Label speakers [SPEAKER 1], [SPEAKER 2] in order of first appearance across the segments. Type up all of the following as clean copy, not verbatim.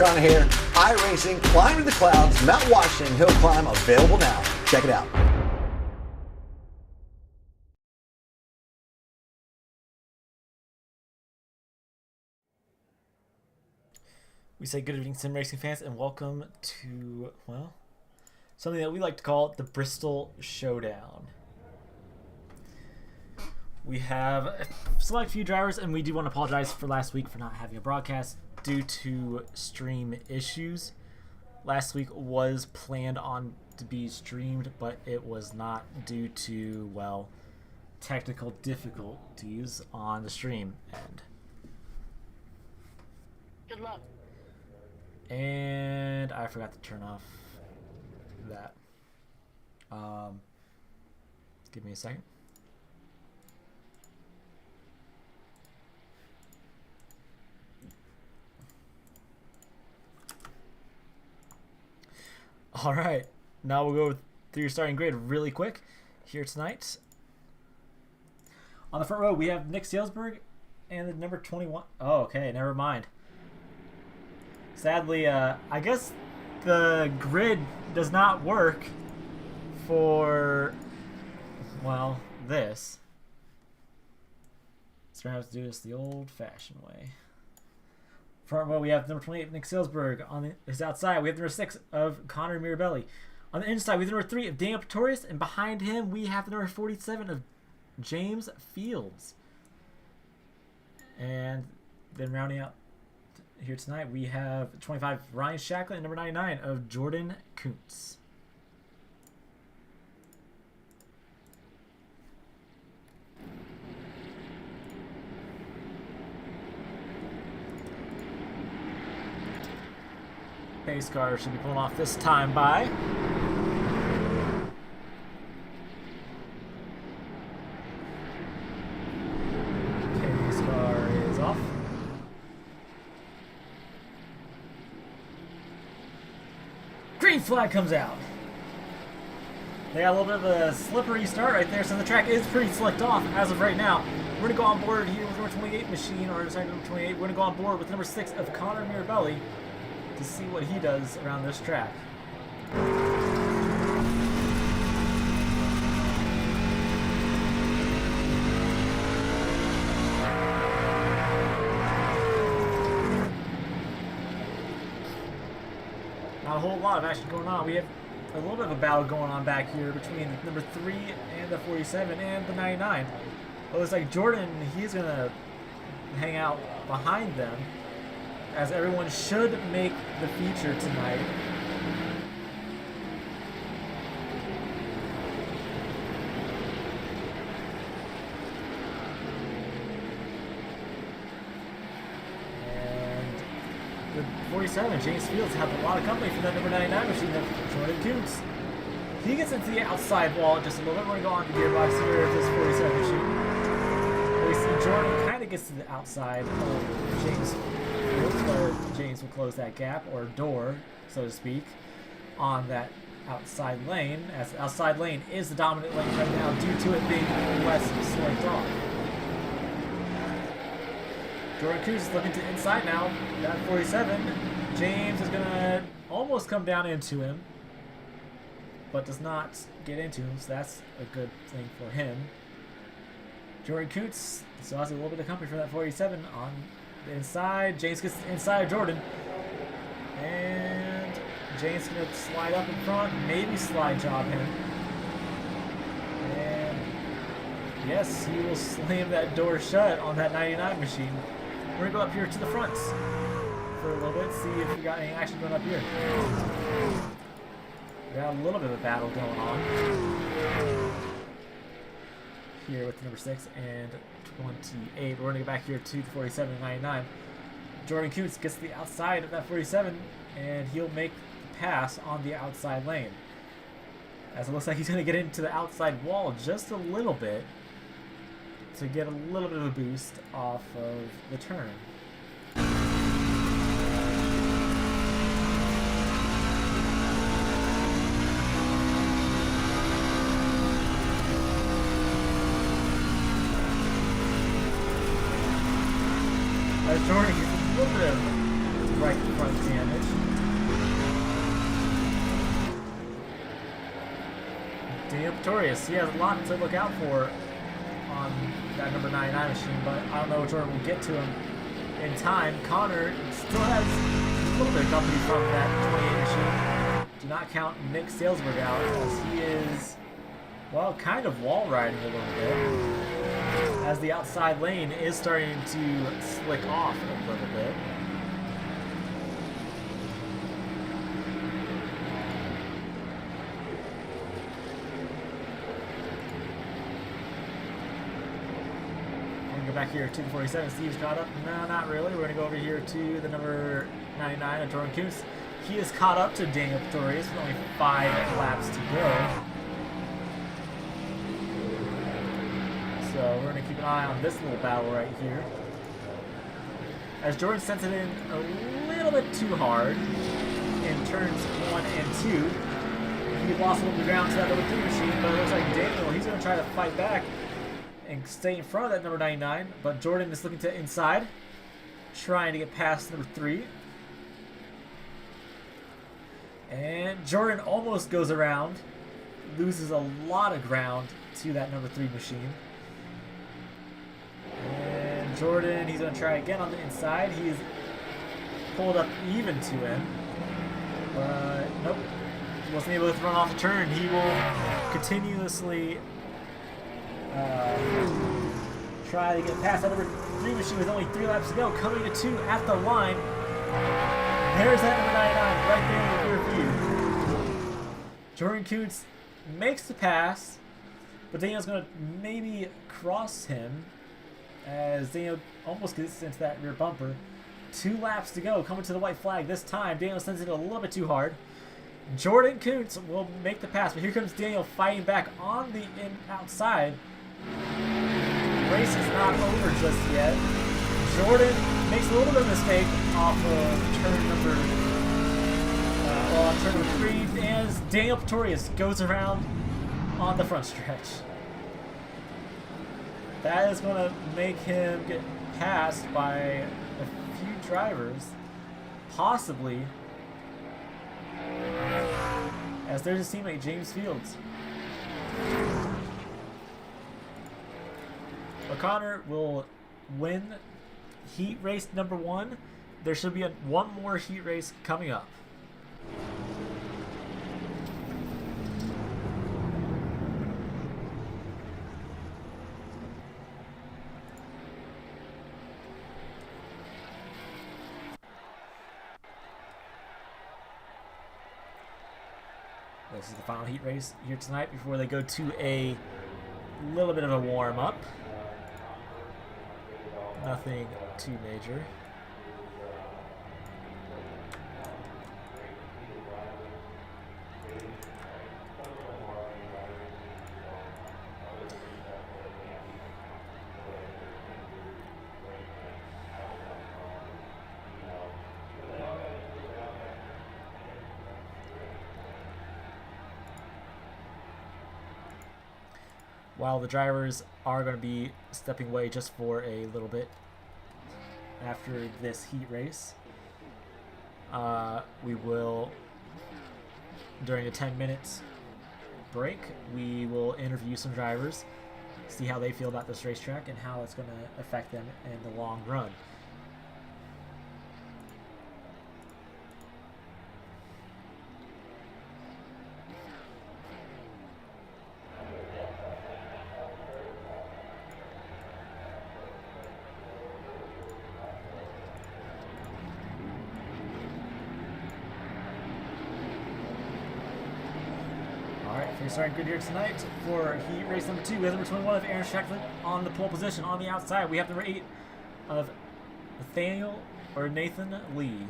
[SPEAKER 1] Sean here. iRacing, Climbing the Clouds, Mount Washington Hill Climb, available now. Check it out.
[SPEAKER 2] We say good evening, sim racing fans, and welcome to, well, something that we like to call the Bristol Showdown. We have a select few drivers, and we do want to apologize for last week for not having a broadcast due to stream issues. Last week was planned on to be streamed, but it was not due to, well, technical difficulties on the stream end.
[SPEAKER 3] Good luck.
[SPEAKER 2] And I forgot to turn off that. Give me a second. All right, now we'll go through your starting grid really quick here tonight. On the front row, we have Nick Salesberg and the number 21. Oh, okay, never mind. Sadly, I guess the grid does not work for, well, this. So we're going to have to do this the old-fashioned way. Front row, we have number 28, Nick Salesberg. On his outside, we have number 6 of Connor Mirabelli. On the inside, we have number 3 of Daniel Pretorius. And behind him, we have the number 47 of James Fields. And then rounding out here tonight, we have 25 Ryan Shacklet and number 99 of Jordan Coons. Pace car should be pulling off this time by pace car is off. Green flag comes out. They got a little bit of a slippery start right there, so the track is pretty slicked off as of right now. We're going to go on board here with number 28 machine, or sorry, number 28. We're going to go on board with number 6 of Connor Mirabelli to see what he does around this track. Not a whole lot of action going on. We have a little bit of a battle going on back here between number 3 and the 47 and the 99. It looks like Jordan, he's going to hang out behind them, as everyone should make the feature tonight. And the 47, James Fields, have a lot of company for that number 99 machine, Jordan Coons. He gets into the outside wall just a little bit. We're going to go on the gearbox here of this 47 machine. We see Jordan kind of gets to the outside of James Fields, where James will close that gap, or door, so to speak, on that outside lane, as the outside lane is the dominant lane right now due to it being less slicked off. Jordan Coons is looking to inside now. That 47. James is going to almost come down into him, but does not get into him, so that's a good thing for him. Jordan Coons still has a little bit of company from that 47 on the inside. James gets inside of Jordan. And James going to slide up in front, maybe slide job him. And yes, he will slam that door shut on that 99 machine. We're going to go up here to the front for a little bit, see if we got any action going up here. We got a little bit of a battle going on here with number 6 and 28. We're going to get back here to the 47 and 99. Jordan Coons gets to the outside of that 47, and he'll make the pass on the outside lane. As it looks like he's going to get into the outside wall just a little bit to get a little bit of a boost off of the turn. Jordan gets a little bit of right front damage. Daniel Pretorius, he has a lot to look out for on that number 99 machine, but I don't know which order will get to him in time. Connor still has a little bit of company from that 28 machine. Do not count Nick Salesburg out, as he is, well, kind of wall riding a little bit, as the outside lane is starting to slick off a little bit. Back here, 247. Steve's caught up. No, not really. We're going to go over here to the number 99 of Jordan Coons. He is caught up to Daniel Pretorius with only 5 laps to go. So we're going to keep an eye on this little battle right here. As Jordan sent it in a little bit too hard in turns 1 and 2. He lost a little bit of ground to that number 3 machine, but it looks like Daniel, he's going to try to fight back and stay in front of that number 99, but Jordan is looking to inside, trying to get past number 3. And Jordan almost goes around, loses a lot of ground to that number 3 machine. And Jordan, he's going to try again on the inside. He's pulled up even to him, but nope, he wasn't able to run off the turn. He will continuously try to get past that number 3 machine with only 3 laps to go. Coming to 2 at the line. There's that number 99 right there in the rear view. Jordan Coons makes the pass, but Daniel's going to maybe cross him as Daniel almost gets into that rear bumper. 2 laps to go. Coming to the white flag this time. Daniel sends it a little bit too hard. Jordan Coons will make the pass, but here comes Daniel fighting back on the outside. The race is not over just yet. Jordan makes a little bit of a mistake off of turn number, turn number 3, as Daniel Pretorius goes around on the front stretch. That is going to make him get passed by a few drivers, possibly, as there's his teammate James Fields. O'Connor will win heat race number 1. There should be one more heat race coming up. This is the final heat race here tonight before they go to a little bit of a warm-up. Nothing too major. While the drivers are going to be stepping away just for a little bit after this heat race, we will, during a 10 minutes break, we will interview some drivers, see how they feel about this racetrack and how it's going to affect them in the long run. Starting good here tonight for heat race number 2. We have number 21 of Aaron Shacklet on the pole position. On the outside, we have number 8 of Nathan Lee.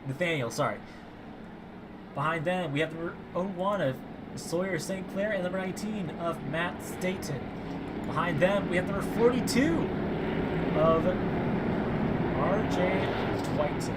[SPEAKER 2] Nathaniel, sorry. Behind them, we have number 01 of Sawyer St. Clair and number 19 of Matt Staten. Behind them, we have number 42 of R.J. Dwight.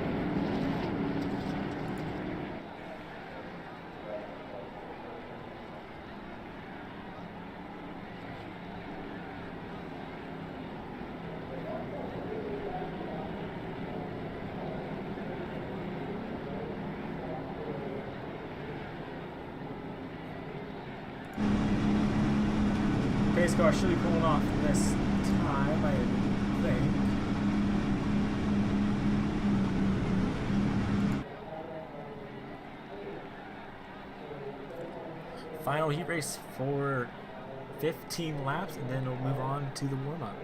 [SPEAKER 2] pace car should be pulling off this time, I think. Final heat race for 15 laps, and then we'll move on to the warm-up.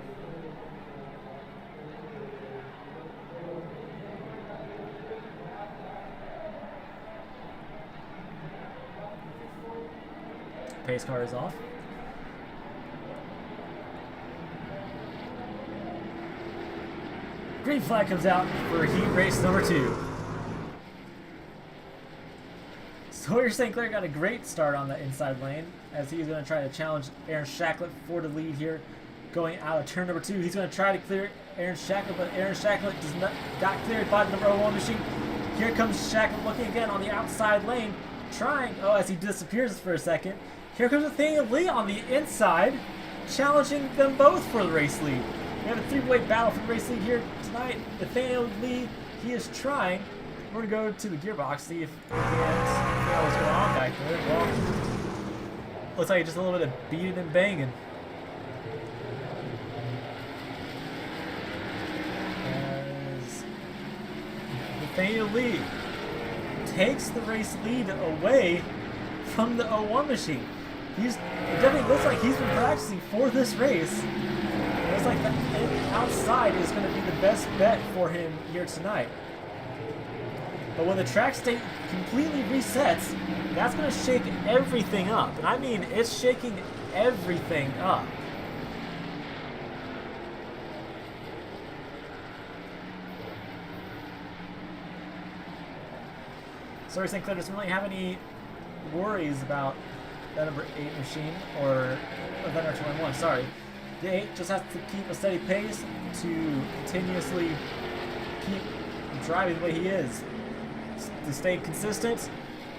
[SPEAKER 2] Pace car is off. Green flag comes out for heat race number 2. Sawyer St. Clair got a great start on the inside lane as he's going to try to challenge Aaron Shacklet for the lead here. Going out of turn number 2, he's going to try to clear Aaron Shacklet, but Aaron Shacklet does not got cleared by the number 01 machine. Here comes Shacklet looking again on the outside lane, trying, as he disappears for a second. Here comes Nathaniel Lee on the inside, challenging them both for the race lead. We have a three-way battle for the race lead here tonight. Nathaniel Lee, he is trying. We're going to go to the gearbox, see if we can figure out what's going on back there. Well, looks like just a little bit of beating and banging. As Nathaniel Lee takes the race lead away from the 01 machine. It definitely looks like he's been practicing for this race. It looks like the outside is going to be the best bet for him here tonight. But when the track state completely resets, that's going to shake everything up. And I mean, it's shaking everything up. Sorry, St. Clair doesn't really have any worries about that number 8 machine, or that number 21, sorry. The 8 just has to keep a steady pace to continuously keep driving the way he is, to stay consistent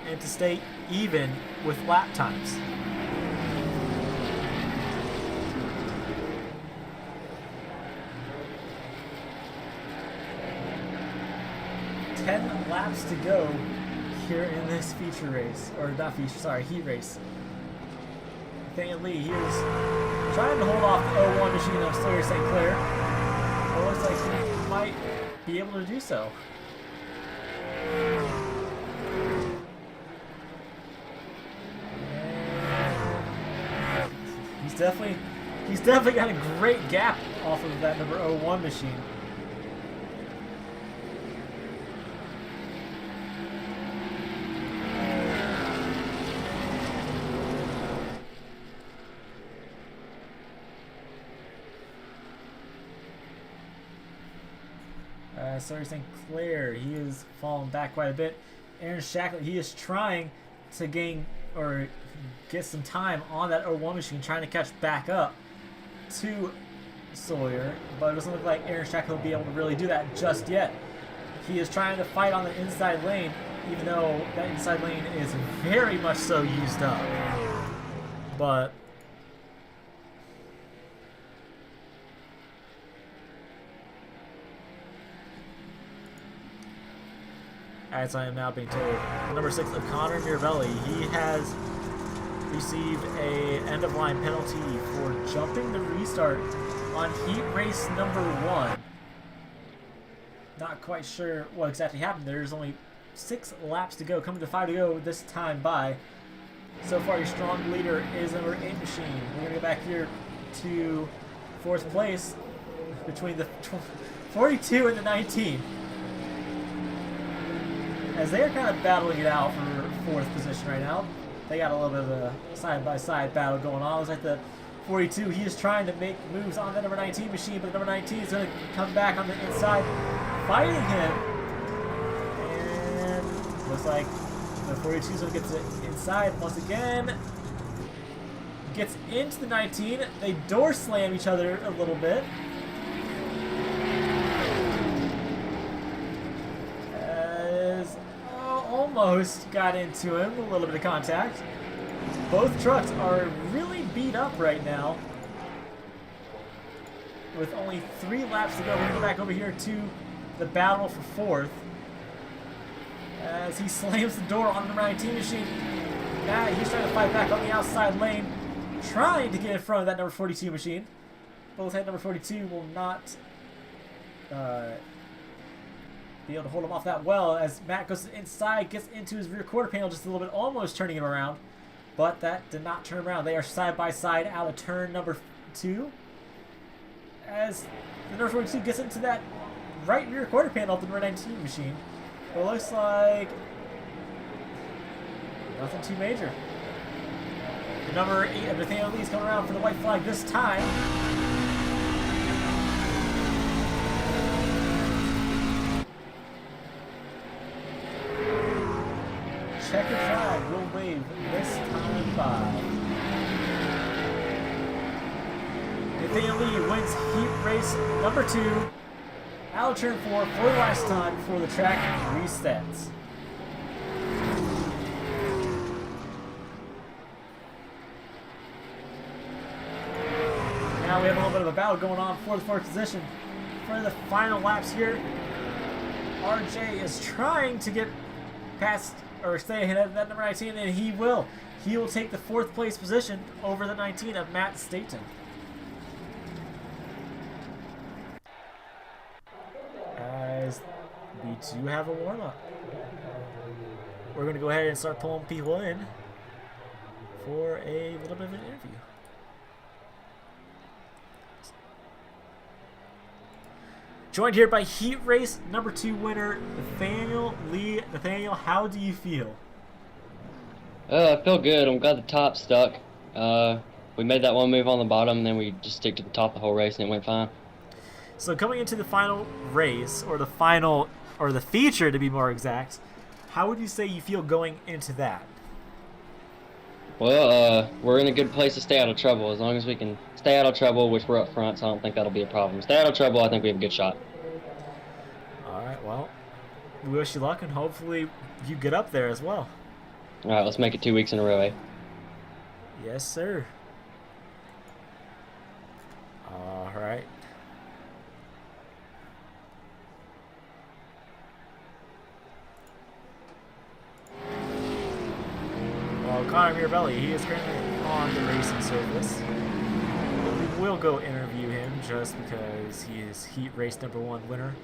[SPEAKER 2] and to stay even with lap times. Ten laps to go here in this feature race, or not feature, sorry, heat race. Nathaniel Lee, he is trying to hold off the 01 machine of Sawyer St. Clair. It looks like he might be able to do so. He's definitely got a great gap off of that number 01 machine. Sawyer St. Clair, he is falling back quite a bit. Aaron Shacklet, he is trying to gain or get some time on that 01 machine, trying to catch back up to Sawyer, but it doesn't look like Aaron Shacklet will be able to really do that just yet. He is trying to fight on the inside lane, even though that inside lane is very much so used up. But as I am now being told, number 6 of Connor Mirabelli, he has received a end-of-line penalty for jumping the restart on heat race number 1. Not quite sure what exactly happened. There's only 6 laps to go, coming to 5 to go this time by. So far, your strong leader is number 8 machine. We're going to go back here to 4th place between the 42 and the 19. As they are kind of battling it out for 4th position right now. They got a little bit of a side-by-side battle going on. It looks like the 42, he is trying to make moves on the number 19 machine, but the number 19 is going to come back on the inside, fighting him. And looks like the 42 is going to get to the inside once again. Gets into the 19. They door slam each other a little bit. Almost got into him, a little bit of contact. Both trucks are really beat up right now. With only 3 laps to go, we're going to go back over here to the battle for 4th. As he slams the door on the number 19 machine. Now he's trying to fight back on the outside lane, trying to get in front of that number 42 machine. But looks like number 42 will not be able to hold him off that well as Matt goes inside, gets into his rear quarter panel just a little bit, almost turning him around. But that did not turn around. They are side by side out of turn number 2. As the number 42 gets into that right rear quarter panel of the number 19 machine. But it looks like nothing too major. The number 8 of Nathaniel Lee is coming around for the white flag this time. Checkered flag will wave this time by. Nathaniel Lee wins heat race number 2 out of turn 4 for the last time before the track resets. Now we have a little bit of a battle going on for the 4th position. For the final laps here, RJ is trying to get past or stay ahead of that number 19, and he will. He will take the 4th place position over the 19 of Matt Staten. As we do have a warm-up. We're going to go ahead and start pulling people in for a little bit of an interview. Joined here by heat race number 2 winner, Nathaniel Lee. Nathaniel, how do you feel?
[SPEAKER 3] I feel good. I'm glad the top stuck. We made that one move on the bottom, and then we just stick to the top the whole race, and it went fine.
[SPEAKER 2] So coming into the final race, or the feature to be more exact, how would you say you feel going into that?
[SPEAKER 3] Well, we're in a good place to stay out of trouble. As long as we can stay out of trouble, which we're up front, so I don't think that'll be a problem. Stay out of trouble, I think we have a good shot.
[SPEAKER 2] Alright, well, we wish you luck, and hopefully you get up there as well.
[SPEAKER 3] Alright, let's make it 2 weeks in a row, eh?
[SPEAKER 2] Yes, sir. Alright. Well, Connor Mirabelli, he is currently on the racing surface. We will go interview him just because he is heat race number 1 winner.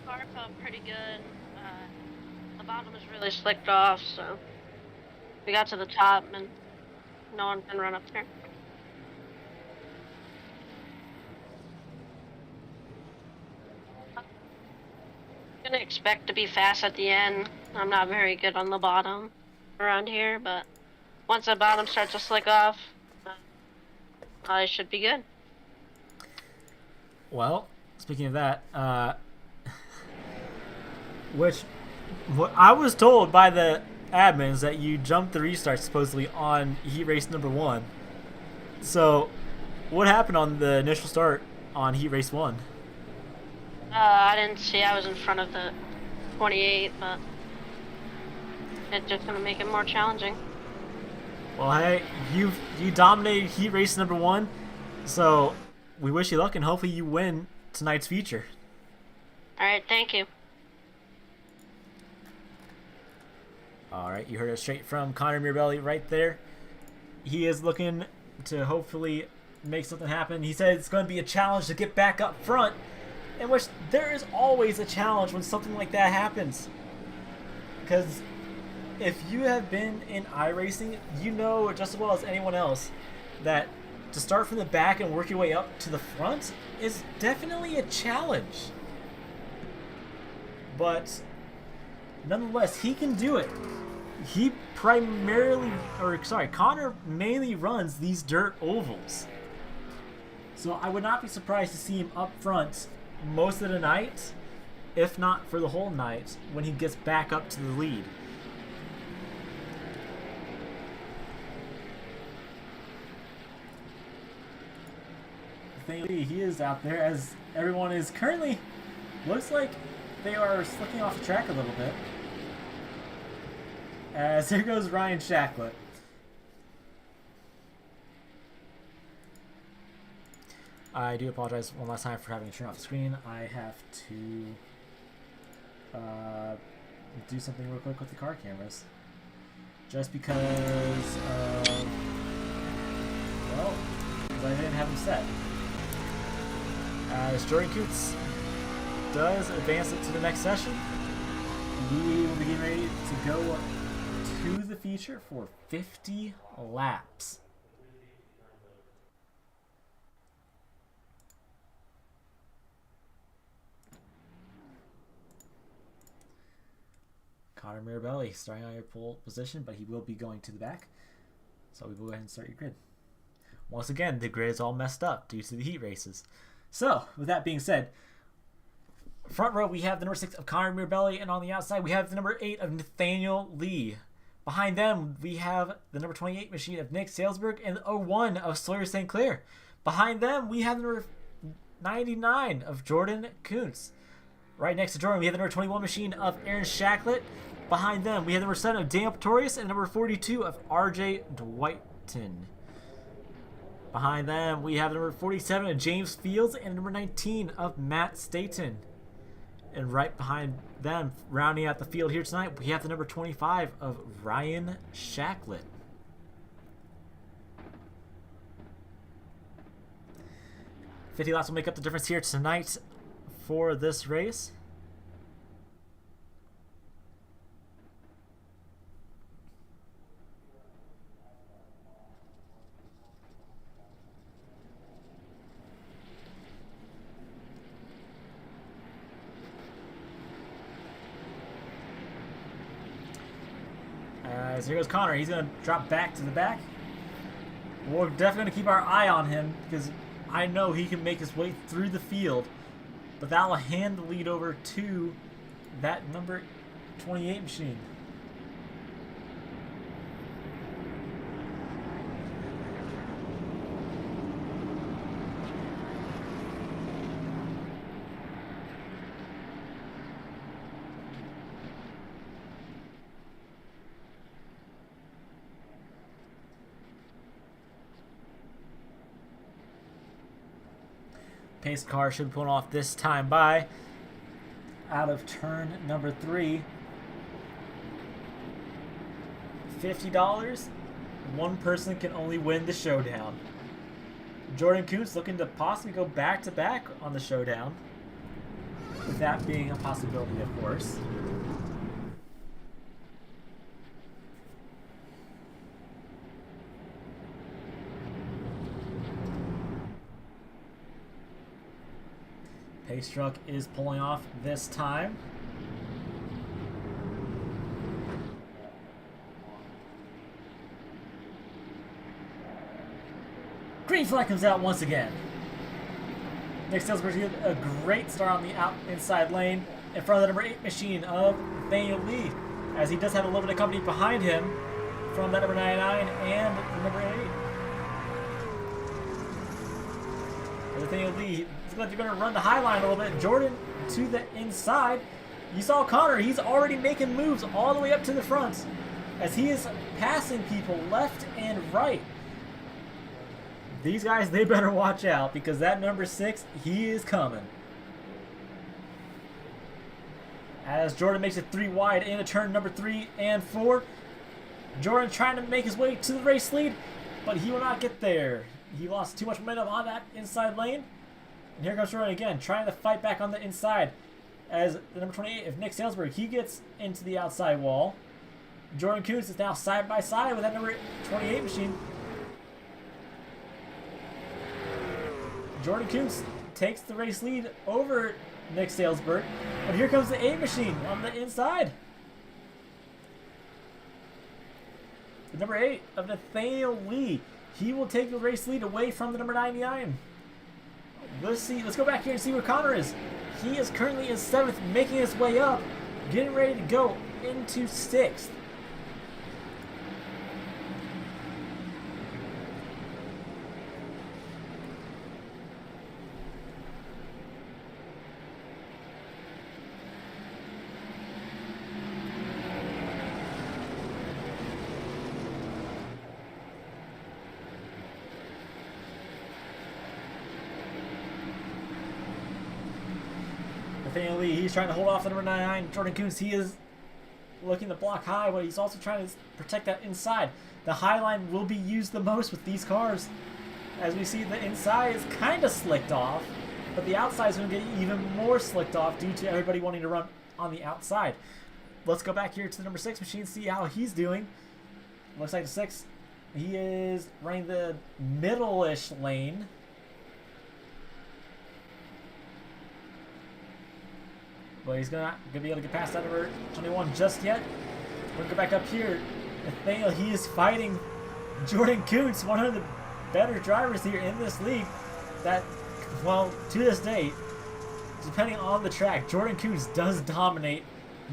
[SPEAKER 4] Car felt pretty good. The bottom was really slicked off, so we got to the top and no one can run up there. I'm gonna expect to be fast at the end. I'm not very good on the bottom around here, but once the bottom starts to slick off, I should be good.
[SPEAKER 2] Well, speaking of that, what I was told by the admins that you jumped the restart supposedly on heat race number 1. So, what happened on the initial start on heat race 1?
[SPEAKER 4] I didn't see. I was in front of the 28, but it's just gonna make it more challenging.
[SPEAKER 2] Well, hey, you dominated heat race number 1, so we wish you luck and hopefully you win tonight's feature.
[SPEAKER 4] All right, thank you.
[SPEAKER 2] All right, you heard it straight from Connor Mirabelli right there. He is looking to hopefully make something happen. He said it's going to be a challenge to get back up front, in which there is always a challenge when something like that happens. Because if you have been in iRacing, you know just as well as anyone else that to start from the back and work your way up to the front is definitely a challenge. But nonetheless, he can do it. He Connor mainly runs these dirt ovals. So I would not be surprised to see him up front most of the night, if not for the whole night, when he gets back up to the lead. He is out there as everyone is currently, looks like they are slipping off the track a little bit. As here goes Ryan Shacklet. I do apologize one last time for having to turn off the screen. I have to do something real quick with the car cameras. Just because well, because I didn't have them set. As Jordan Coons does advance it to the next session, we will be getting ready to go to the feature for 50 laps. Connor Mirabelli starting on your pole position, but he will be going to the back. So we will go ahead and start your grid. Once again, the grid is all messed up due to the heat races. So, with that being said, front row we have the number 6 of Connor Mirabelli, and on the outside we have the number 8 of Nathaniel Lee. Behind them we have the number 28 machine of Nick Salesberg and the 01 of Sawyer St. Clair. Behind them we have the number 99 of Jordan Coons. Right next to Jordan we have the number 21 machine of Aaron Shacklet. Behind them we have the number 7 of Daniel Pretorius and number 42 of RJ Dwighton. Behind them, we have number 47 of James Fields and number 19 of Matt Staten. And right behind them, rounding out the field here tonight, we have the number 25 of Ryan Shacklet. $50 laps will make up the difference here tonight for this race. As here goes Connor. He's going to drop back to the back. We're definitely going to keep our eye on him because I know he can make his way through the field. But that will hand the lead over to that number 28 machine. Pace car should be pulling off this time by out of turn number 3. $50. One person can only win the showdown. Jordan Coons looking to possibly go back to back on the showdown. With that being a possibility, of course. Pace truck is pulling off this time. Green flag comes out once again. Nick Salesberg did a great start on the inside lane in front of the number 8 machine of Nathaniel Lee. as he does have a little bit of company behind him from that number 99 and the number 8. Nathaniel Lee, looks like they're going to run the high line a little bit. Jordan to the inside. You saw Connor, he's already making moves all the way up to the front as he is passing people left and right. These guys, they better watch out because that number 6, he is coming. As Jordan makes it 3 wide into turn number 3 and 4. Jordan trying to make his way to the race lead, but he will not get there. He lost too much momentum on that inside lane. And here comes Jordan again, trying to fight back on the inside. As the number 28 of Nick Salesburg, he gets into the outside wall. Jordan Coons is now side by side with that number 28 machine. Jordan Coons takes the race lead over Nick Salesburg. But here comes the 8 machine on the inside. The number 8 of Nathaniel Lee. He will take the race lead away from the number 99. Let's see. Let's go back here and see where Connor is. He is currently in 7th, making his way up, getting ready to go into 6th. Nathaniel Lee, he's trying to hold off the number 99. Jordan Coons, he is looking to block high, but he's also trying to protect that inside. The high line will be used the most with these cars. As we see, the inside is kind of slicked off, but the outside is going to get even more slicked off due to everybody wanting to run on the outside. Let's go back here to the number 6 machine, see how he's doing. Looks like the 6, he is running the middle-ish lane. But he's not going to be able to get past that number 21 just yet. We're going to go back up here. Nathaniel, he is fighting Jordan Coons, one of the better drivers here in this league. That, well, to this day, depending on the track, Jordan Coons does dominate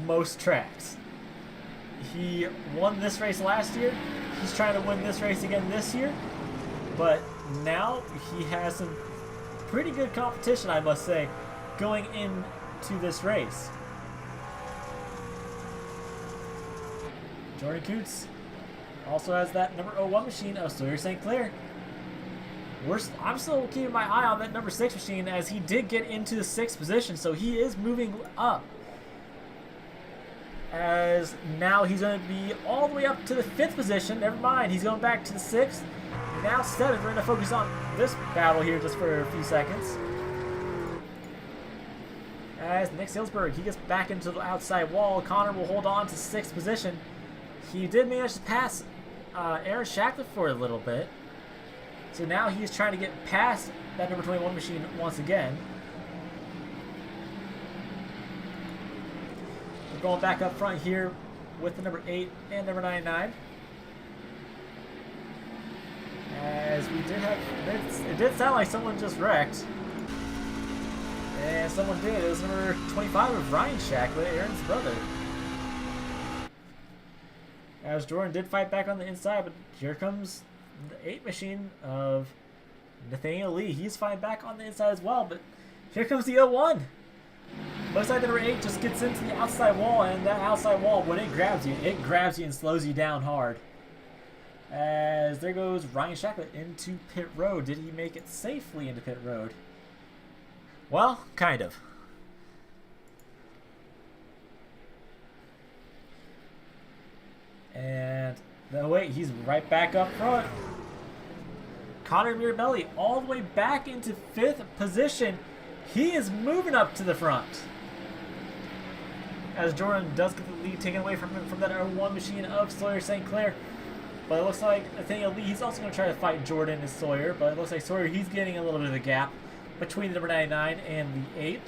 [SPEAKER 2] most tracks. He won this race last year. He's trying to win this race again this year. But now he has some pretty good competition, I must say, going into this race. Jordan Coons also has that number 01 machine of Sawyer St. Clair. I'm still keeping my eye on that number 6 machine as he did get into the 6th position, so he is moving up. As now he's going to be all the way up to the 5th position. Never mind, he's going back to the 6th. Now 7th. We're going to focus on this battle here just for a few seconds. As Nick Salesburg, he gets back into the outside wall. Connor will hold on to 6th position. He did manage to pass Aaron Shacklet for a little bit. So now he's trying to get past that number 21 machine once again. We're going back up front here with the number 8 and number 99. As we did have, it did sound like someone just wrecked. And someone did. It was number 25 of Ryan Shacklet, Aaron's brother. As Jordan did fight back on the inside, but here comes the 8 machine of Nathaniel Lee. He's fighting back on the inside as well, but here comes the 01. Looks like the number 8 just gets into the outside wall, and that outside wall, when it grabs you and slows you down hard. As there goes Ryan Shacklet into pit road. Did he make it safely into pit road? Well, kind of. And no, wait, he's right back up front. Connor Mirabelli all the way back into 5th position. He is moving up to the front. As Jordan does get the lead taken away from him from that 01 machine of Sawyer St. Clair. But it looks like Nathaniel Lee, he's also going to try to fight Jordan and Sawyer. But it looks like Sawyer, he's getting a little bit of a gap between the number 99 and the 8.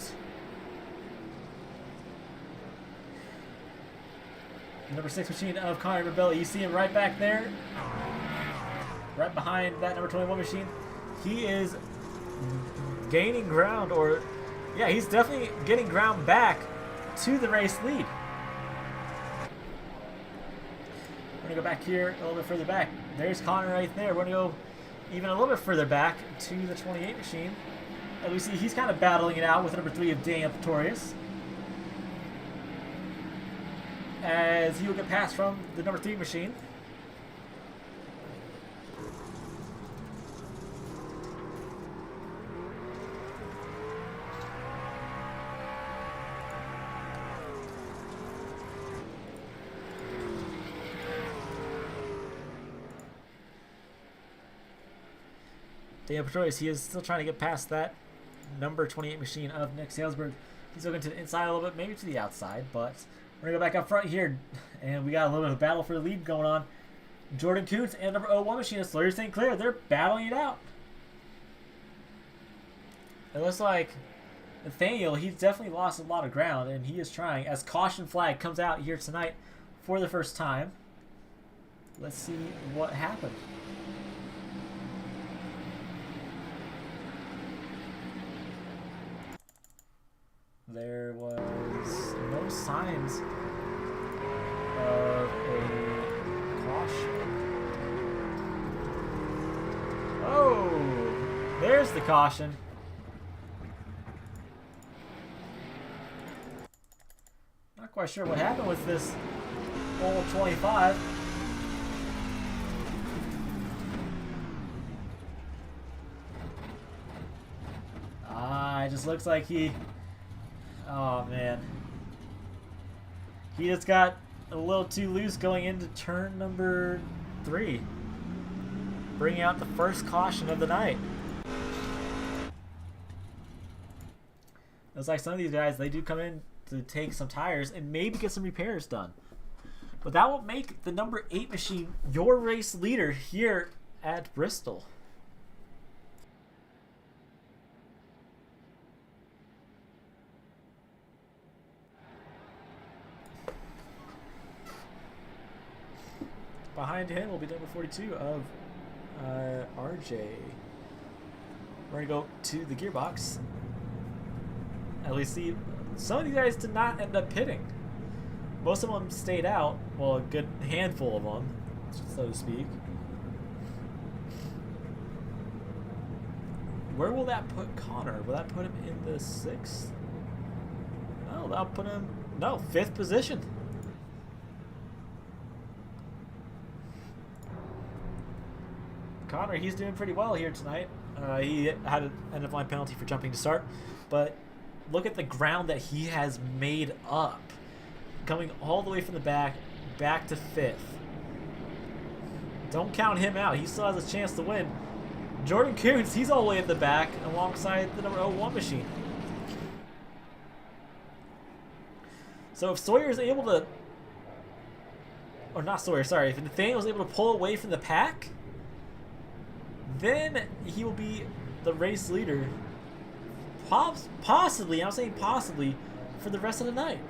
[SPEAKER 2] Number 6 machine of Connor Mirabelli. You see him right back there. Right behind that number 21 machine. He is gaining ground, or yeah, he's definitely getting ground back to the race lead. go back here a little bit further back. There's Connor right there. We're going to go even a little bit further back to the 28 machine. As we see, he's kind of battling it out with number 3 of Daniel Pretorius. As he will get passed from the number 3 machine. Daniel Pretorius, he is still trying to get past that number 28 machine of Nick Salesberg. He's looking to the inside a little bit, maybe to the outside, but we're going to go back up front here, and we got a little bit of a battle for the lead going on. Jordan Coons and number 01 machine of Sawyer St. Clair, they're battling it out. It looks like Nathaniel, he's definitely lost a lot of ground, and he is trying, as caution flag comes out here tonight for the first time. Let's see what happened. There was no signs of a caution. Oh, there's the caution. Not quite sure what happened with this old 25. It just looks like he... Oh, man. He just got a little too loose going into turn number 3. Bringing out the first caution of the night. Looks like some of these guys, they do come in to take some tires and maybe get some repairs done. But that will make the number 8 machine your race leader here at Bristol. Behind him will be number 42 of RJ. We're going to go to the gearbox. At least see, some of these guys did not end up pitting. Most of them stayed out. Well, a good handful of them, so to speak. Where will that put Connor? Will that put him in the 6th? No, that'll put him... No, 5th position. Connor, he's doing pretty well here tonight. He had an end-of-line penalty for jumping to start, but look at the ground that he has made up. Coming all the way from the back to 5th. Don't count him out. He still has a chance to win. Jordan Coons, he's all the way at the back alongside the number 01 machine. So if Sawyer is able to... Or not Sawyer, sorry. If Nathaniel is able to pull away from the pack... then he will be the race leader, possibly, I'm saying possibly, for the rest of the night.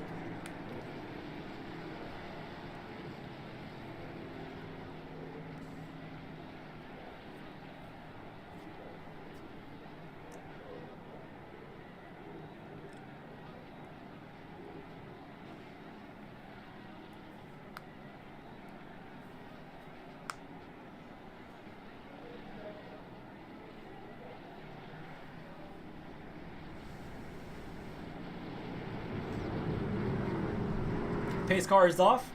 [SPEAKER 2] Pace car is off.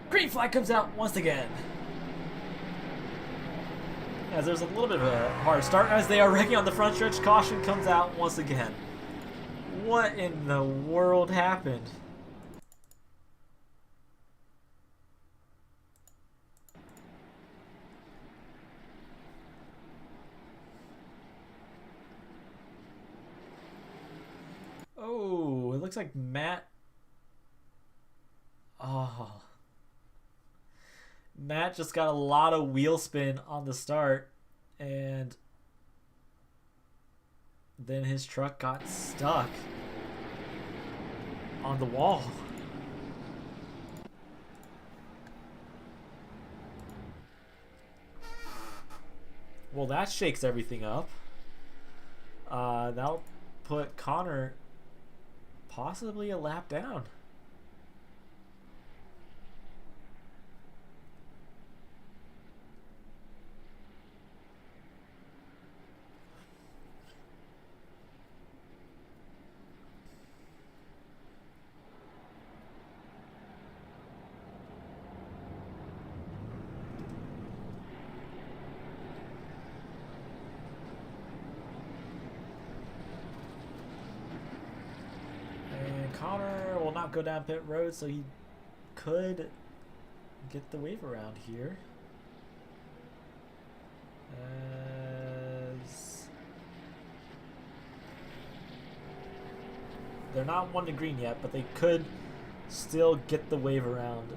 [SPEAKER 2] Green flag comes out once again. As there's a little bit of a hard start as they are wrecking on the front stretch. Caution comes out once again. What in the world happened? Oh, it looks like Matt... Oh. Matt just got a lot of wheel spin on the start, and then his truck got stuck on the wall. Well, that shakes everything up. That'll put Connor possibly a lap down. go down pit road, so he could get the wave around here. As they're not 1 to green yet, but they could still get the wave around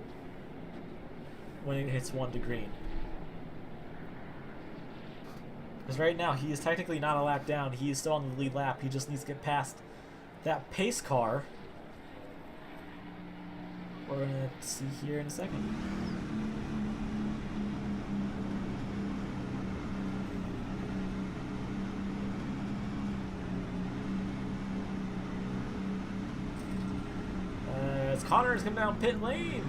[SPEAKER 2] when it hits 1 to green. Because right now he is technically not a lap down. He is still on the lead lap. He just needs to get past that pace car. We're going to see here in a second. As Connor is coming down pit lane.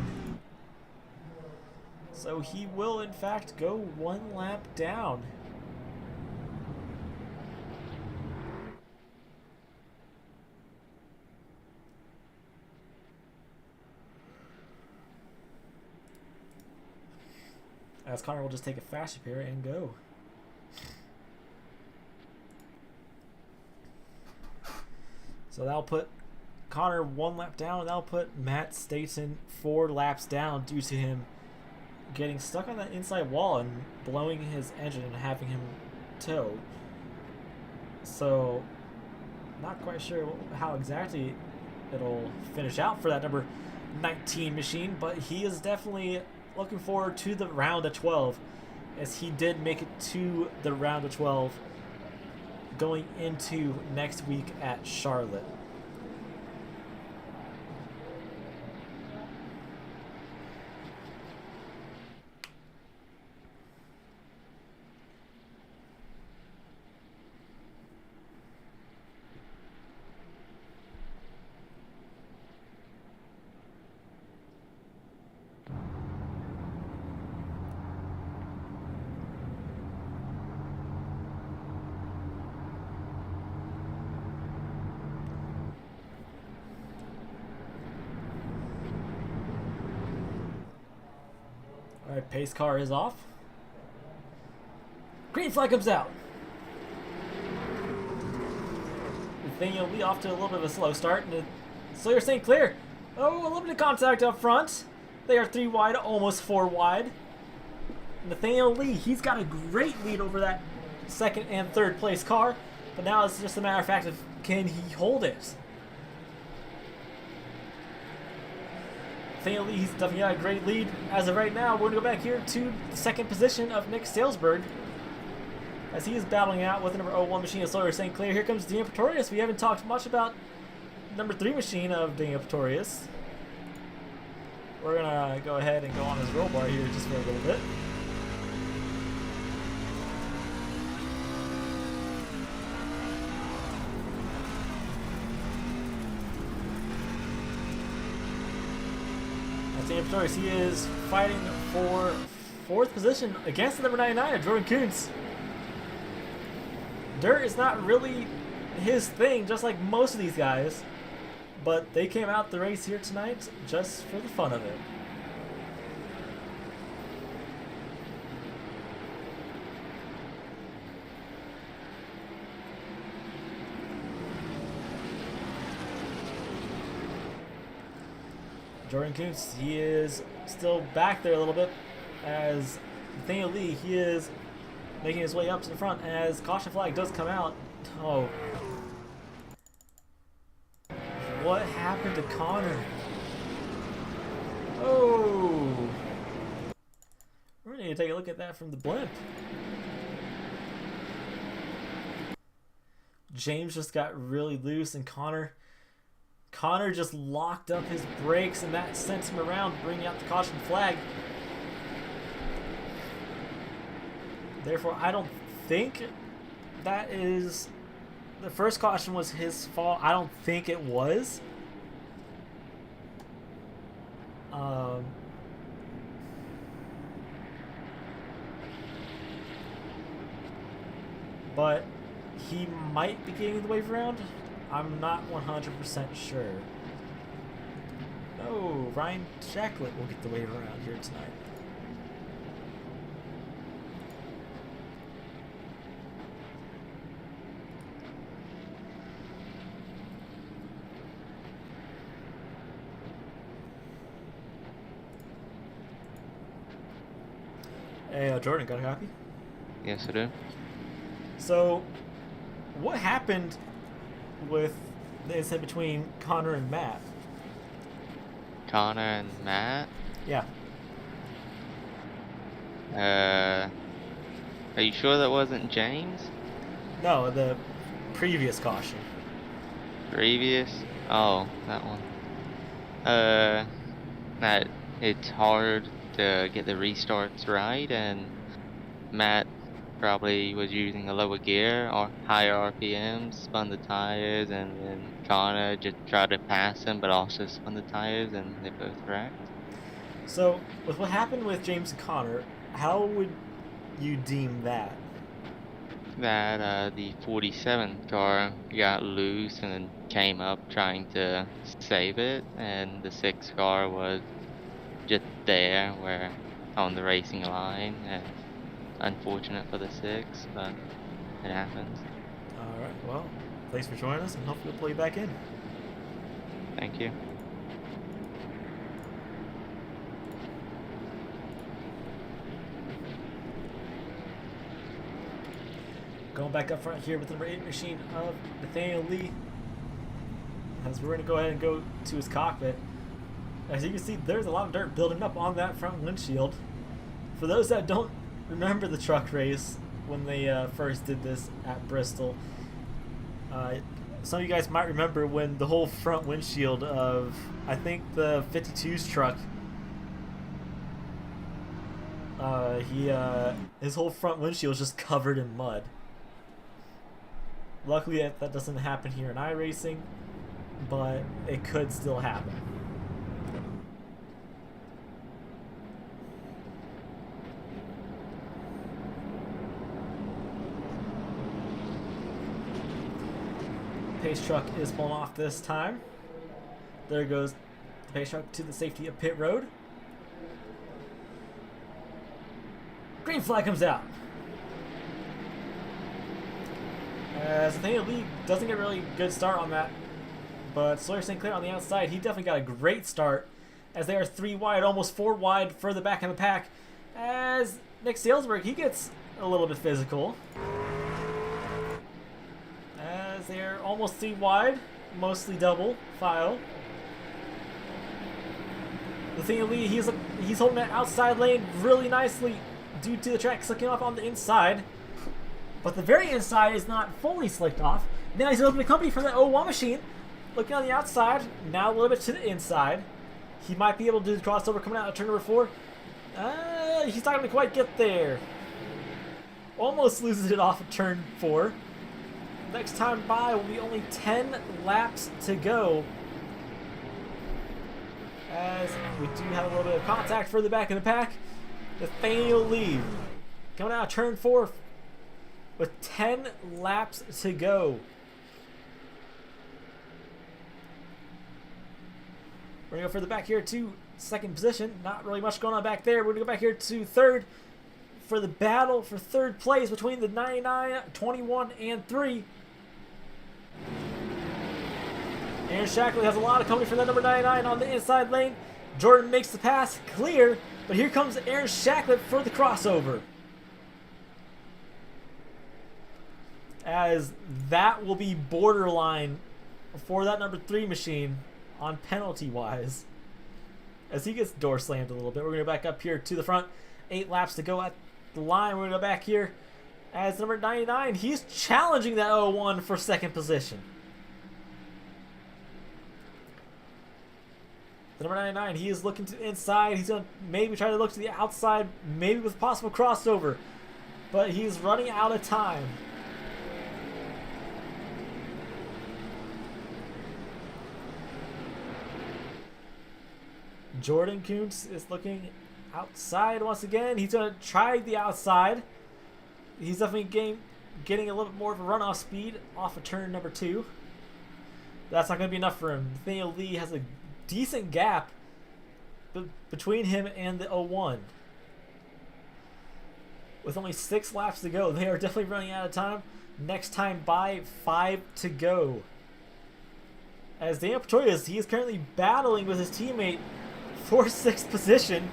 [SPEAKER 2] So he will in fact go 1 lap down. As Connor will just take a fast repair and go. So that'll put Connor 1 lap down, and that'll put Matt Staten 4 laps down due to him getting stuck on that inside wall and blowing his engine and having him tow. So, not quite sure how exactly it'll finish out for that number 19 machine, but he is definitely looking forward to the round of 12, as he did make it to the round of 12 going into next week at Charlotte. Alright, pace car is off. Green flag comes out. Nathaniel Lee off to a little bit of a slow start. And Sawyer St. Clair, oh, a little bit of contact up front. They are 3 wide, almost 4 wide. Nathaniel Lee, he's got a great lead over that 2nd and 3rd place car. But now it's just a matter of fact of, can he hold it? Nathaniel Lee, he's definitely got a great lead. As of right now, we're going to go back here to the 2nd position of Nick Salesberg, as he is battling out with the number 01 machine of Sawyer St. Clair. Here comes Daniel Pretorius. We haven't talked much about number 3 machine of Daniel Pretorius. We're going to go ahead and go on his roll bar here just for a little bit. Daniel Pretorius, he is fighting for 4th position against the number 99 of Jordan Coons. Dirt is not really his thing, just like most of these guys, but they came out the race here tonight just for the fun of it. Jordan Coons, he is still back there a little bit, as Nathaniel Lee, he is making his way up to the front as caution flag does come out. Oh. What happened to Connor? Oh. We're going to take a look at that from the blimp. James just got really loose, and Connor just locked up his brakes, and that sent him around, bringing out the caution flag. Therefore, I don't think that is... The first caution was his fault. I don't think it was. But he might be getting the wave around. I'm not 100% sure. No, Ryan Shacklet will get the wave around here tonight. Hey, Jordan, got a copy?
[SPEAKER 5] Yes, I do.
[SPEAKER 2] So, what happened with the incident between Connor and Matt?
[SPEAKER 5] Connor and Matt.
[SPEAKER 2] Yeah.
[SPEAKER 5] Are you sure that wasn't James?
[SPEAKER 2] No, the previous caution.
[SPEAKER 5] Previous? Oh, that one. That it's hard to get the restarts right, and Matt probably was using a lower gear or higher RPMs, spun the tires, and then Connor just tried to pass him, but also spun the tires, and they both wrecked.
[SPEAKER 2] So, with what happened with James and Connor, how would you deem that?
[SPEAKER 5] That the 47 car got loose and then came up trying to save it, and the 6 car was just there where on the racing line, and unfortunate for the 6, but it happens.
[SPEAKER 2] Alright, well, thanks for joining us, and hopefully we'll pull you back in.
[SPEAKER 5] Thank you.
[SPEAKER 2] Going back up front here with the number 8 machine of Nathaniel Lee. As we're going to go ahead and go to his cockpit. As you can see, there's a lot of dirt building up on that front windshield. For those that don't remember the truck race when they first did this at Bristol, some of you guys might remember when the whole front windshield of, I think, the 52's truck, his whole front windshield was just covered in mud. Luckily that doesn't happen here in iRacing, but it could still happen. Pace truck is pulling off this time. There goes the pace truck to the safety of pit road. Green flag comes out. As Nathaniel Lee doesn't get a really good start on that, but Sawyer St. Clair on the outside, he definitely got a great start, as they are 3 wide, almost 4 wide further back in the pack, as Nick Salesberg, he gets a little bit physical, as they're almost 3 wide, mostly double file. Nathaniel Lee, he's holding that outside lane really nicely due to the track slicking off on the inside. But the very inside is not fully slicked off. Now he's opening the company from the 01 machine. Looking on the outside, now a little bit to the inside. He might be able to do the crossover coming out of turn number 4. He's not going to quite get there. Almost loses it off of turn 4. Next time by will be only 10 laps to go. As we do have a little bit of contact further back in the pack. Nathaniel Lee coming out of turn 4 with 10 laps to go. We're going to go further back here to second position. Not really much going on back there. We're going to go back here to third for the battle for third place between the 99, 21, and 3. Aaron Shacklet has a lot of company for that number 99 on the inside lane. Jordan makes the pass clear, but here comes Aaron Shacklet for the crossover. As that will be borderline for that number 3 machine on penalty-wise. As he gets door slammed a little bit. We're going to go back up here to the front. 8 laps to go at the line. We're going to go back here as number 99. He's challenging that 01 for second position. The number 99, he is looking to the inside. He's going to maybe try to look to the outside, maybe with possible crossover. But he's running out of time. Jordan Coons is looking outside once again. He's going to try the outside. He's definitely getting a little bit more of a runoff speed off of turn number 2. That's not going to be enough for him. Nathaniel Lee has a decent gap between him and the 01. With only 6 laps to go, they are definitely running out of time. Next time by, 5 to go. As Daniel Pretorius, he is currently battling with his teammate for 6th position.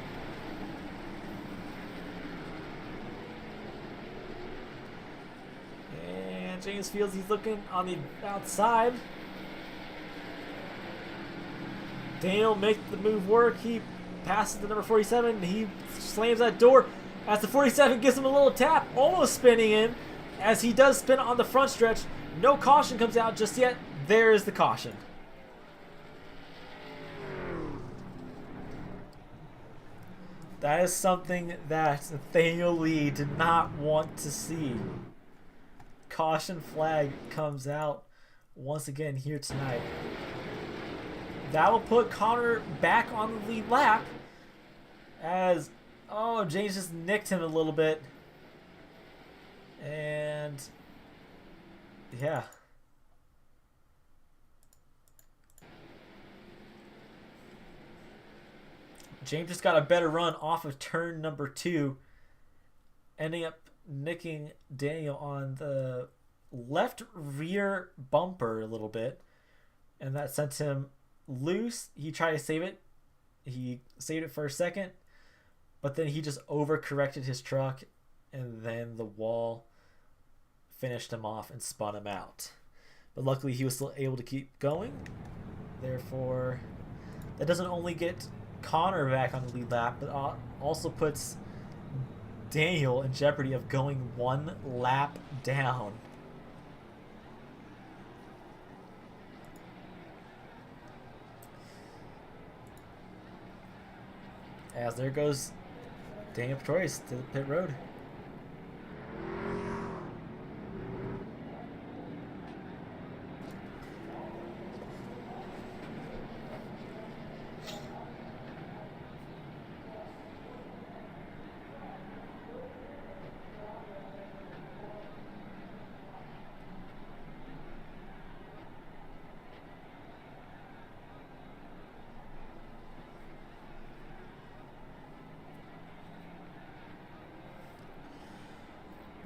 [SPEAKER 2] James Fields, he's looking on the outside. Daniel makes the move work. He passes to number 47. He slams that door as the 47 gives him a little tap, almost spinning in. As he does spin on the front stretch, no caution comes out just yet. There is the caution. That is something that Nathaniel Lee did not want to see. Caution flag comes out once again here tonight. That will put Connor back on the lead lap as, oh, James just nicked him a little bit. And, yeah. James just got a better run off of turn number 2, ending up nicking Daniel on the left rear bumper a little bit, and that sent him loose. He tried to save it. He saved it for a second, but then he just overcorrected his truck, and then the wall finished him off and spun him out. But luckily he was still able to keep going. Therefore, that doesn't only get Connor back on the lead lap, but also puts Daniel in jeopardy of going one lap down. As there goes Daniel Pretorius to the pit road.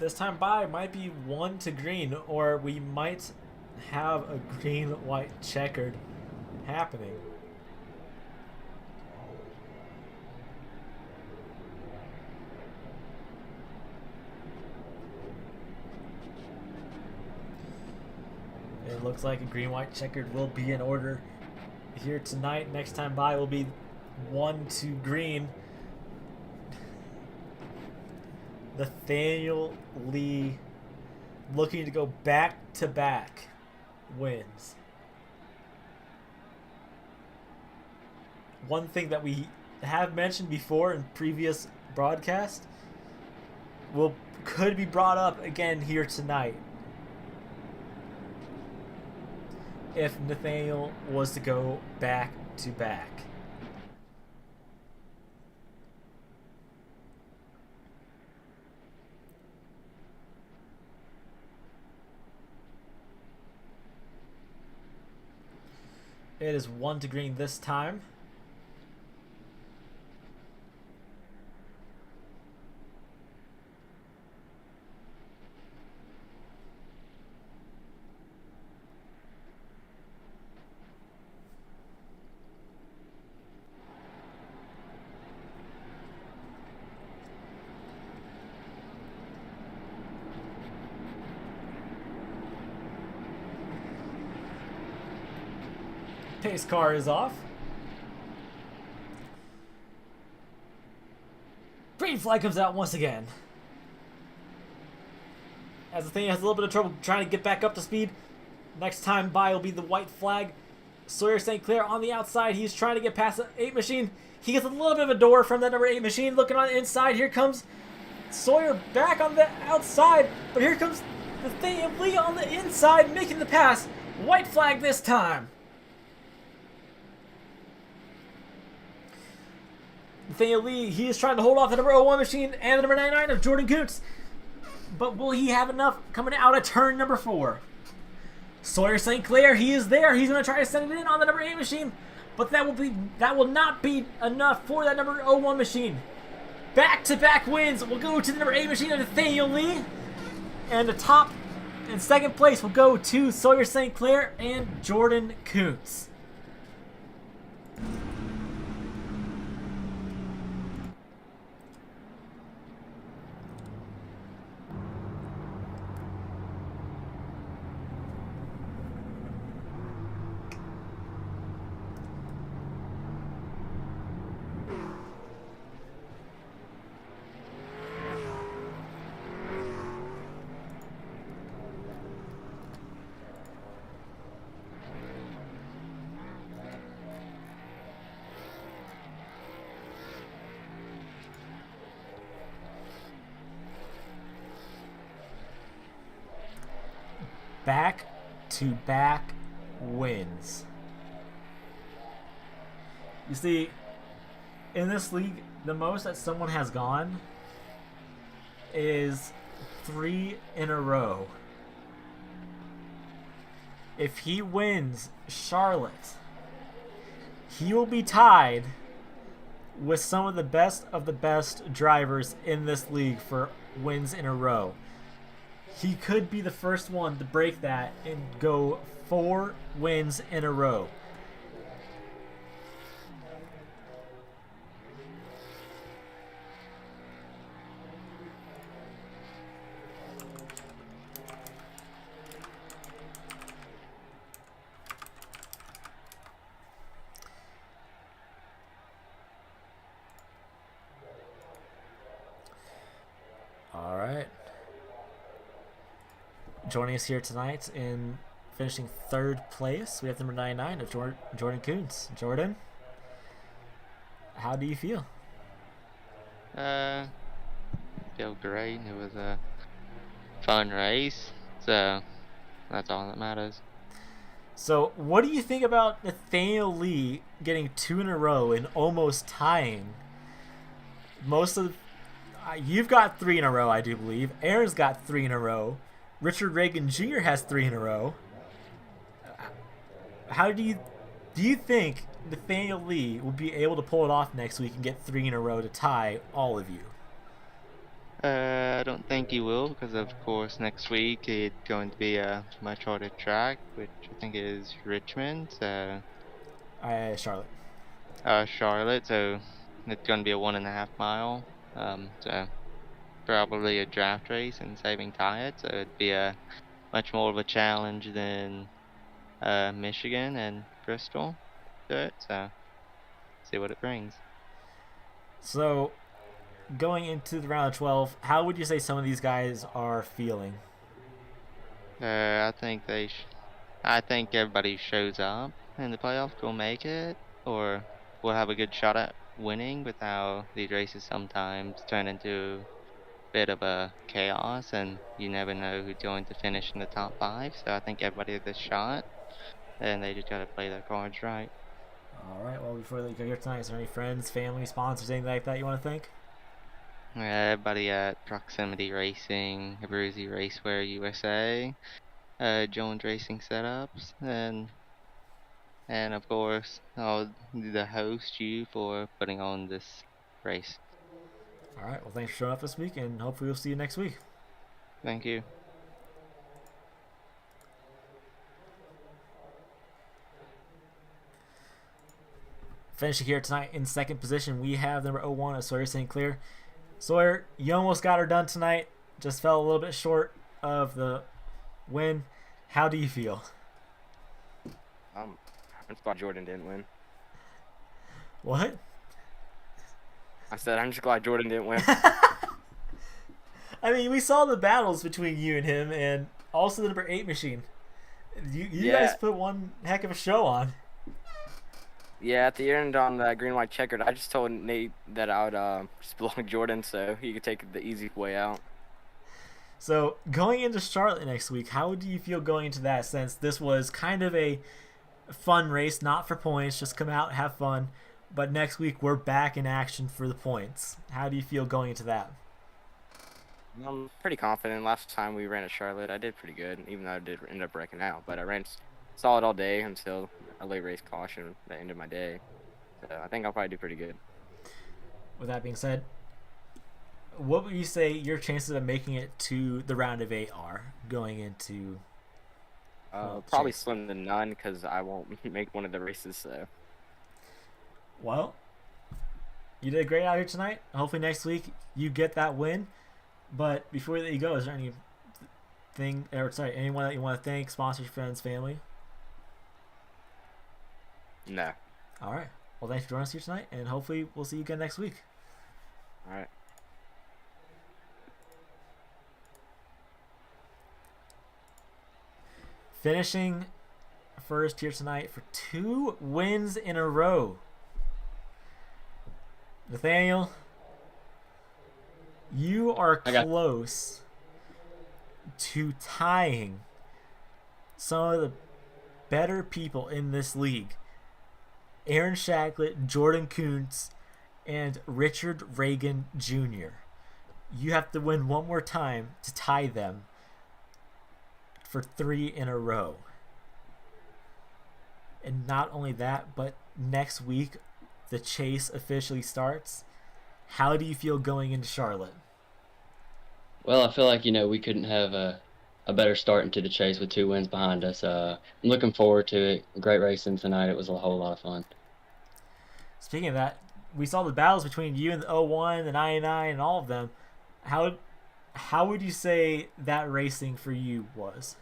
[SPEAKER 2] This time by might be 1 to green, or we might have a green-white checkered happening. It looks like a green-white checkered will be in order here tonight. Next time by will be 1 to green. Nathaniel Lee looking to go back-to-back wins. One thing that we have mentioned before in previous broadcasts could be brought up again here tonight. If Nathaniel was to go back-to-back. It is 1 to green this time. Pace car is off. Green flag comes out once again. As the thing has a little bit of trouble trying to get back up to speed. Next time by will be the white flag. Sawyer St. Clair on the outside. He's trying to get past the 8 machine. He gets a little bit of a door from that number 8 machine. Looking on the inside. Here comes Sawyer back on the outside. But here comes Nathaniel Lee on the inside making the pass. White flag this time. Nathaniel Lee, he is trying to hold off the number 01 machine and the number 99 of Jordan Coons. But will he have enough coming out of turn number 4? Sawyer St. Clair, he is there. He's going to try to send it in on the number 8 machine. But that will not be enough for that number 01 machine. Back-to-back wins will go to the number 8 machine of Nathaniel Lee. And the top and second place will go to Sawyer St. Clair and Jordan Coons. back-to-back wins. You see, in this league, the most that someone has gone is 3 in a row. If he wins Charlotte, he will be tied with some of the best drivers in this league for wins in a row. He could be the first one to break that and go 4 wins in a row. All right. Joining us here tonight in finishing 3rd place, we have number 99 of Jordan Coons. Jordan, how do you feel?
[SPEAKER 5] Feel great. It was a fun race, so that's all that matters.
[SPEAKER 2] So, what do you think about Nathaniel Lee getting 2 in a row and almost tying? You've got 3 in a row, I do believe. Aaron's got 3 in a row. Richard Reagan Jr. has 3 in a row. How do you think Nathaniel Lee will be able to pull it off next week and get 3 in a row to tie all of you?
[SPEAKER 5] I don't think he will, because of course next week it's going to be a much harder track, which I think is Richmond, so
[SPEAKER 2] Charlotte.
[SPEAKER 5] Charlotte, so it's going to be a 1.5 mile, so probably a draft race and saving tires, so it'd be a much more of a challenge than Michigan and Bristol do it, so see what it brings.
[SPEAKER 2] So, going into the round of 12, how would you say some of these guys are feeling?
[SPEAKER 5] I think I think everybody who shows up in the playoffs will make it, or will have a good shot at winning. With how these races sometimes turn into a bit of a chaos, and you never know who's going to finish in the top 5. So I think everybody has a shot, and they just gotta play their cards right.
[SPEAKER 2] All right. Well, before they go here tonight, is there any friends, family, sponsors, anything like that you want to thank?
[SPEAKER 5] Everybody at Proximity Racing, Abruzzi Raceware USA, Jones Racing Setups, and of course I'll the host you for putting on this race.
[SPEAKER 2] All right. Well, thanks for showing up this week, and hopefully we'll see you next week.
[SPEAKER 5] Thank you.
[SPEAKER 2] Finishing here tonight in 2nd position, we have number 01 of Sawyer St. Clair. Sawyer, you almost got her done tonight. Just fell a little bit short of the win. How do you feel?
[SPEAKER 6] I'm just glad Jordan didn't win.
[SPEAKER 2] What?
[SPEAKER 6] I said I'm just glad Jordan didn't win.
[SPEAKER 2] I mean, we saw the battles between you and him, and also the number 8 machine. You guys put one heck of a show on.
[SPEAKER 6] Yeah, at the end on the green white checkered, I just told Nate that I would just belong to Jordan so he could take the easy way out.
[SPEAKER 2] So going into Charlotte next week, how do you feel going into that, since this was kind of a fun race, not for points, just come out, have fun, but next week we're back in action for the points. How do you feel going into that?
[SPEAKER 6] I'm pretty confident. Last time we ran at Charlotte, I did pretty good, even though I did end up breaking out. But I ran solid all day until a late race caution that ended my day. So I think I'll probably do pretty good.
[SPEAKER 2] With that being said, what would you say your chances of making it to the round of 8 are going into?
[SPEAKER 6] Probably slim to none because I won't make one of the races. So.
[SPEAKER 2] Well, you did great out here tonight. Hopefully next week you get that win. But before we let you go, is there anyone that you want to thank, sponsors, friends, family?
[SPEAKER 6] No.
[SPEAKER 2] All right. Well, thanks for joining us here tonight, and hopefully we'll see you again next week.
[SPEAKER 6] All right.
[SPEAKER 2] Finishing first here tonight for 2 wins in a row. Nathaniel, you are close to tying some of the better people in this league. Aaron Shacklet, Jordan Coons, and Richard Reagan Jr. You have to win one more time to tie them for 3 in a row. And not only that, but next week the chase officially starts. How do you feel going into Charlotte?
[SPEAKER 3] Well, I feel like, we couldn't have a better start into the chase with 2 wins behind us. I'm looking forward to it. Great racing tonight. It was a whole lot of fun.
[SPEAKER 2] Speaking of that, we saw the battles between you and the 01, the 99, and all of them. How would you say that racing for you was?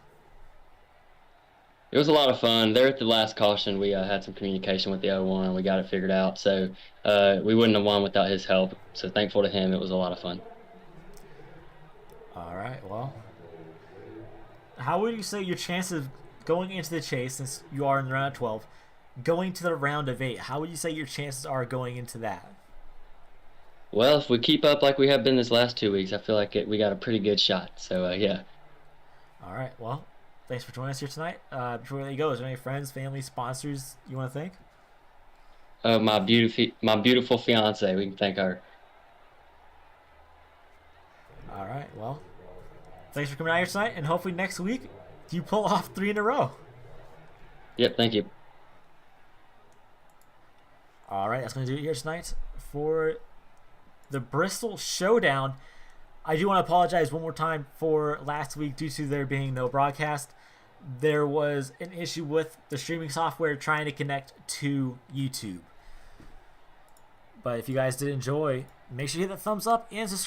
[SPEAKER 3] It was a lot of fun. There at the last caution, we had some communication with the 01. We got it figured out. So we wouldn't have won without his help. So thankful to him. It was a lot of fun.
[SPEAKER 2] All right, well. How would you say your chances of going into the chase, since you are in the round of 12, going to the round of 8, how would you say your chances are going into that?
[SPEAKER 3] Well, if we keep up like we have been this last 2 weeks, I feel like we got a pretty good shot. So, yeah.
[SPEAKER 2] All right, well, thanks for joining us here tonight. Before we let you go, is there any friends, family, sponsors you want to thank?
[SPEAKER 3] My beautiful fiance. We can thank her.
[SPEAKER 2] All right, well, thanks for coming out here tonight, and hopefully next week you pull off 3 in a row.
[SPEAKER 3] Yep, thank you.
[SPEAKER 2] All right, that's going to do it here tonight for the Bristol Showdown. I do want to apologize one more time for last week due to there being no broadcast. There was an issue with the streaming software trying to connect to YouTube. But if you guys did enjoy, make sure you hit that thumbs up and subscribe.